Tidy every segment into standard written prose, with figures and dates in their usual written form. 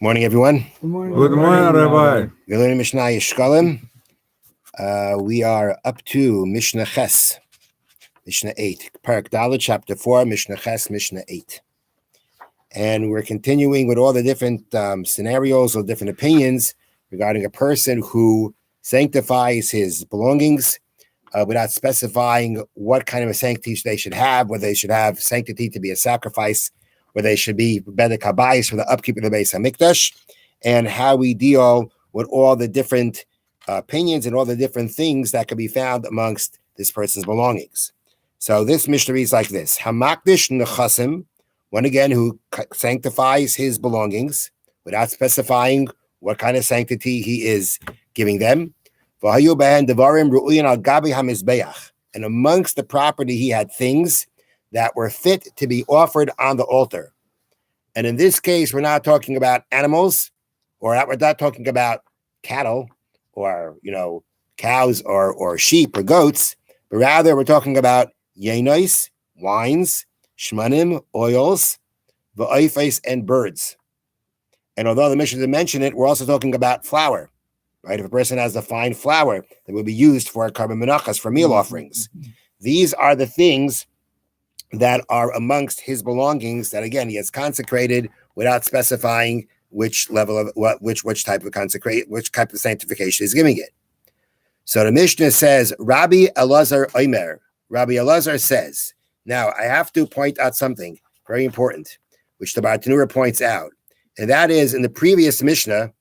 Morning, everyone. Good morning, Good morning, Rabbi. We're learning Mishnah Yishkalim. We are up to Mishnah Ches, Mishnah 8, Parak Dalet, Chapter 4, Mishnah Ches, Mishnah 8. And we're continuing with all the different scenarios or different opinions regarding a person who sanctifies his belongings without specifying what kind of a sanctity they should have, whether they should have sanctity to be a sacrifice, whether they should be bedek habayis for the upkeep of the Beis HaMikdash, and how we deal with all the different opinions and all the different things that can be found amongst this person's belongings. So this Mishnah reads like this: Hamakdish nechasim, one again who sanctifies his belongings without specifying what kind of sanctity he is giving them. And amongst the property he had things that were fit to be offered on the altar. And in this case, we're not talking about animals, or we're not talking about cattle, or cows, or sheep or goats, but rather we're talking about yenois, wines, shmanim, oils, v'oifes, and birds. And although the Mishnah didn't mention it, we're also talking about flour, right? If a person has a fine flour that will be used for carbon menachas, for meal offerings, these are the things that are amongst his belongings that, again, he has consecrated without specifying which level of which type of consecrate, which type of sanctification he's giving it. So the Mishnah says, Rabbi Elazar Omer. Rabbi Elazar says. Now I have to point out something very important, which the Bartanura points out, and that is in the previous Mishnah,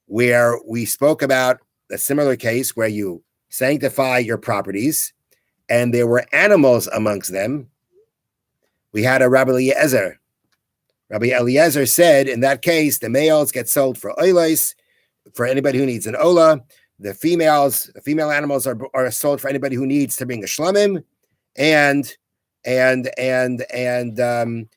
where we spoke about a similar case where you sanctify your properties, and there were animals amongst them. We had a Rabbi Eliezer. Rabbi Eliezer said, in that case, the males get sold for oilos, for anybody who needs an ola. The female animals are sold for anybody who needs to bring a shlamim, and the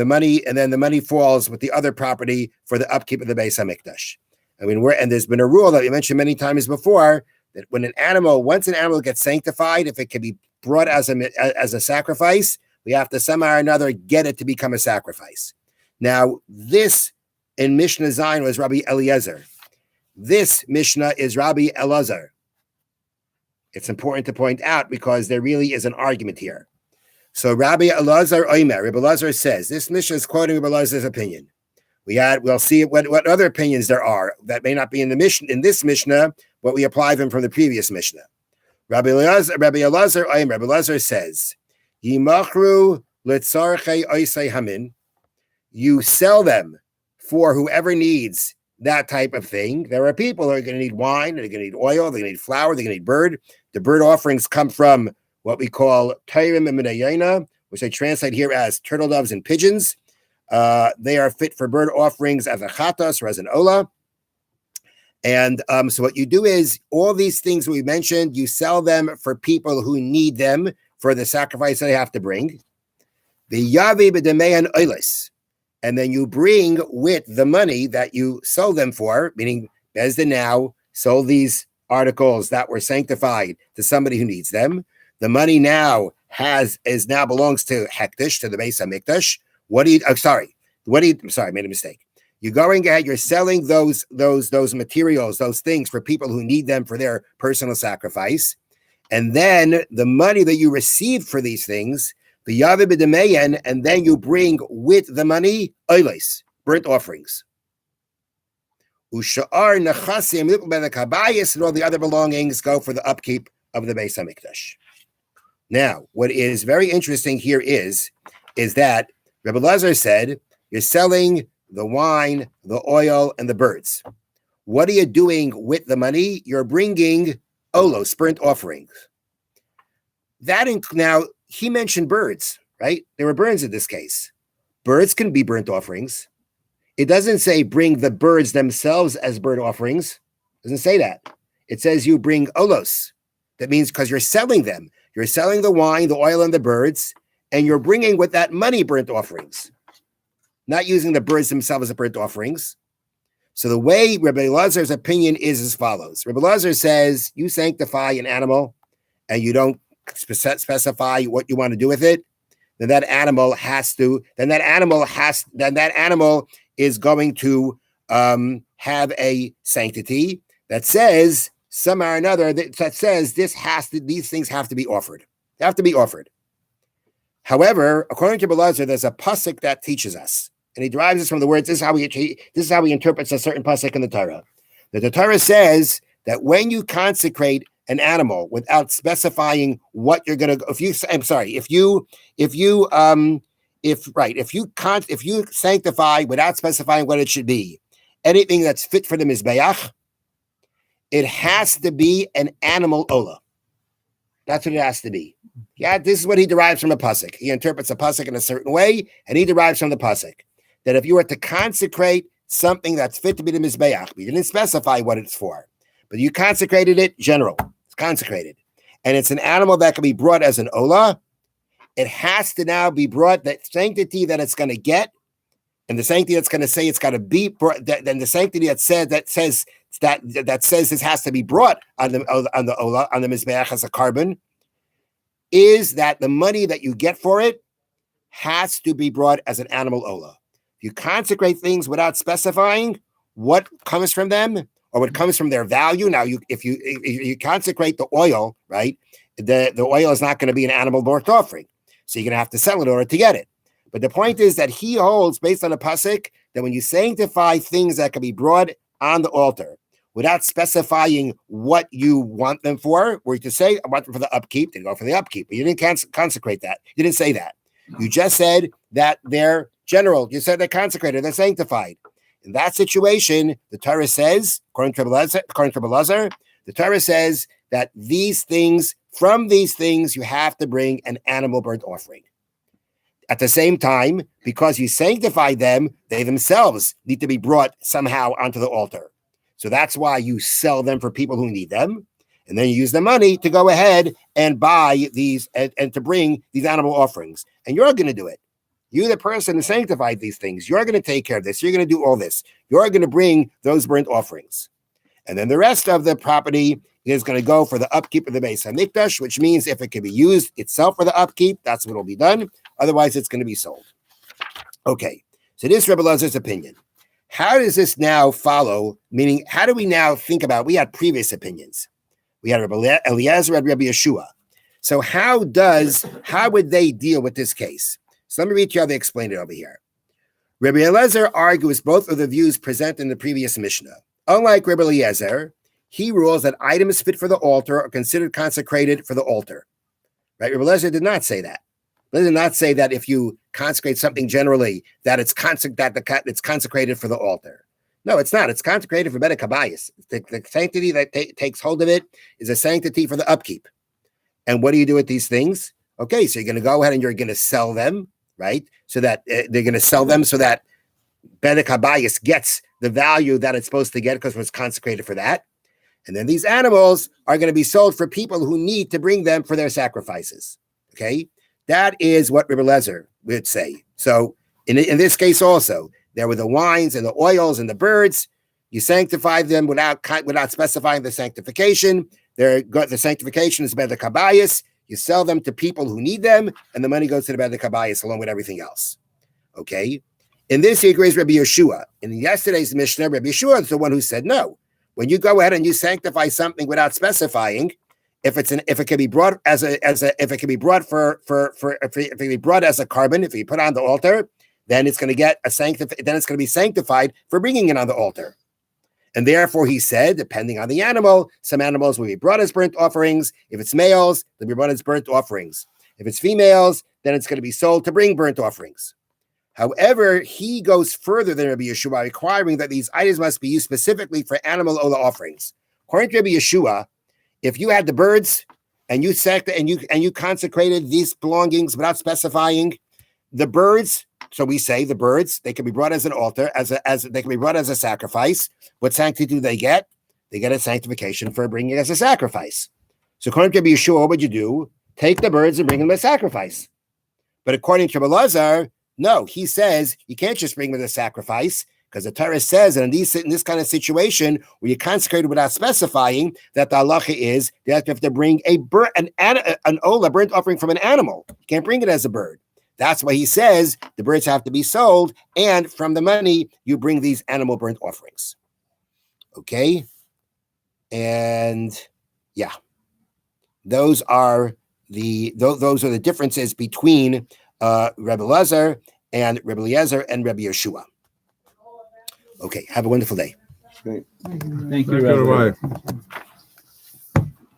money, and then the money falls with the other property for the upkeep of the Beis HaMikdash. I mean, there's been a rule that we mentioned many times before that when once an animal gets sanctified, if it can be brought as a sacrifice, we have to somehow or another get it to become a sacrifice. Now, this in Mishnah Zayin was Rabbi Eliezer. This Mishnah is Rabbi Elazar. It's important to point out because there really is an argument here. So Rabbi Elazar Omer, Rabbi Elazar says, this Mishnah is quoting Rabbi Elazar's opinion. We'll see what other opinions there are that may not be in this Mishnah, but we apply them from the previous Mishnah. Rabbi Elazar Omer, Rabbi Elazar says, Yimachru litzarchei oisei hamin. You sell them for whoever needs that type of thing. There are people who are going to need wine, they're going to need oil, they're going to need flour, they're going to need bird. The bird offerings come from what we call tayrim and minayayna, which I translate here as turtle doves and pigeons. They are fit for bird offerings as a chatas or as an ola. And so what you do is all these things we mentioned, you sell them for people who need them for the sacrifice they have to bring. The yavi b'demeyan oilis. And then you bring with the money that you sold them for, meaning Bezdin now sold these articles that were sanctified to somebody who needs them. The money now belongs to Hektish, to the Beis HaMikdash. I made a mistake. You're going ahead, you're selling those materials, those things for people who need them for their personal sacrifice. And then the money that you received for these things, the Yavi b'demeyan, and then you bring with the money oilos, burnt offerings. Usha'ar nechasim bedek habayis, and all the other belongings go for the upkeep of the Beis HaMikdash. Now, what is very interesting here is that Rebbe Lazar said, you're selling the wine, the oil, and the birds. What are you doing with the money? You're bringing olos, burnt offerings. Now, he mentioned birds, right? There were birds in this case. Birds can be burnt offerings. It doesn't say bring the birds themselves as burnt offerings. It doesn't say that. It says you bring olos. That means because you're selling them. You're selling the wine, the oil, and the birds, and you're bringing with that money burnt offerings. Not using the birds themselves as burnt offerings. So the way Rabbi Elazar's opinion is as follows. Rabbi Elazar says you sanctify an animal and you don't specify what you want to do with it, then that animal is going to have a sanctity that says somehow or another that says these things have to be offered. They have to be offered. However, according to Belazar, there's a pasuk that teaches us, and he derives this from the words. This is how he interprets a certain pasuk in the Torah. That the Torah says that when you consecrate an animal without specifying what you're going to, if you sanctify without specifying what it should be, anything that's fit for the mizbeach, it has to be an animal olah. That's what it has to be. Yeah, this is what he derives from a pasuk. He interprets a pasuk in a certain way, and he derives from the pasuk that if you were to consecrate something that's fit to be the mizbeach, we didn't specify what it's for, but you consecrated it general. It's consecrated, and it's an animal that can be brought as an olah. It has to now be brought, that sanctity that it's going to get, and the sanctity that's going to say it's got to be brought. Then the sanctity that says this has to be brought on the mizbeach as a carbon, is that the money that you get for it has to be brought as an animal olah. If you consecrate things without specifying what comes from them or what comes from their value, now if you consecrate the oil, right, the oil is not going to be an animal burnt offering, so you're going to have to sell it in order to get it. But the point is that he holds, based on the pasuk, that when you sanctify things that can be brought on the altar without specifying what you want them for, or to say, I want them for the upkeep, they go for the upkeep. But you didn't consecrate that. You didn't say that. You just said that they're general. You said they're consecrated, they're sanctified. In that situation, the Torah says, according to Belazar, the Torah says that from these things, you have to bring an animal burnt offering. At the same time, because you sanctified them, they themselves need to be brought somehow onto the altar. So that's why you sell them for people who need them. And then you use the money to go ahead and buy these and to bring these animal offerings. And you're going to do it. You're the person who sanctified these things. You're going to take care of this. You're going to do all this. You're going to bring those burnt offerings. And then the rest of the property is going to go for the upkeep of the Beis HaMikdash, which means if it can be used itself for the upkeep, that's what will be done. Otherwise, it's going to be sold. Okay, so this is Rebbe Elazar's opinion. How does this now follow? Meaning, how do we now think about? We had previous opinions. We had Rebbe Eliezer and Rebbe Yeshua. So how would they deal with this case? So let me read you how they explain it over here. Rebbe Eliezer argues both of the views presented in the previous Mishnah. Unlike Rebbe Eliezer, he rules that items fit for the altar are considered consecrated for the altar. Right? Rebbe Eliezer did not say that. He did not say that if you consecrate something generally, that it's consecrated for the altar. No, it's not. It's consecrated for Bedek Habayis. The sanctity that takes hold of it is a sanctity for the upkeep. And what do you do with these things? Okay, so you're going to go ahead and you're going to sell them, right? So that they're going to sell them so that Bedek Habayis gets the value that it's supposed to get because it was consecrated for that. And then these animals are going to be sold for people who need to bring them for their sacrifices. Okay, that is what Rebbe Eliezer would say. So in this case also, there were the wines and the oils and the birds. You sanctify them without specifying the sanctification. The sanctification is Bedek Habayis. You sell them to people who need them, and the money goes to the Bedek Habayis along with everything else. Okay? In this, he agrees with Rabbi Yeshua. In yesterday's Mishnah, Rabbi Yeshua is the one who said no. When you go ahead and you sanctify something without specifying, if it can be brought as a carbon, if you put it on the altar, then it's going to get then it's going to be sanctified for bringing it on the altar. And therefore, he said, depending on the animal, some animals will be brought as burnt offerings. If it's males, they'll be brought as burnt offerings. If it's females, then it's going to be sold to bring burnt offerings. However, he goes further than Rabbi Yeshua, requiring that these items must be used specifically for animal olah offerings. According to Rabbi Yeshua, if you had the birds and you consecrated these belongings without specifying the birds, so we say the birds, they can be brought as an altar, as they can be brought as a sacrifice. What sanctity do they get? They get a sanctification for bringing it as a sacrifice. So according to Rabbi Yeshua, what would you do? Take the birds and bring them as sacrifice. But according to Belazar, no, he says you can't just bring them as a sacrifice, because the Torah says that in this kind of situation where you consecrate without specifying, that the halacha is that you have to bring an olah, burnt offering from an animal. You can't bring it as a bird. That's why he says the birds have to be sold, and from the money you bring these animal burnt offerings. Okay, and yeah, those are the differences between Rebbe Lazar and Rebbe Eliezer and Rebbe Yeshua. Okay, have a wonderful day. Thank you, Rabbi.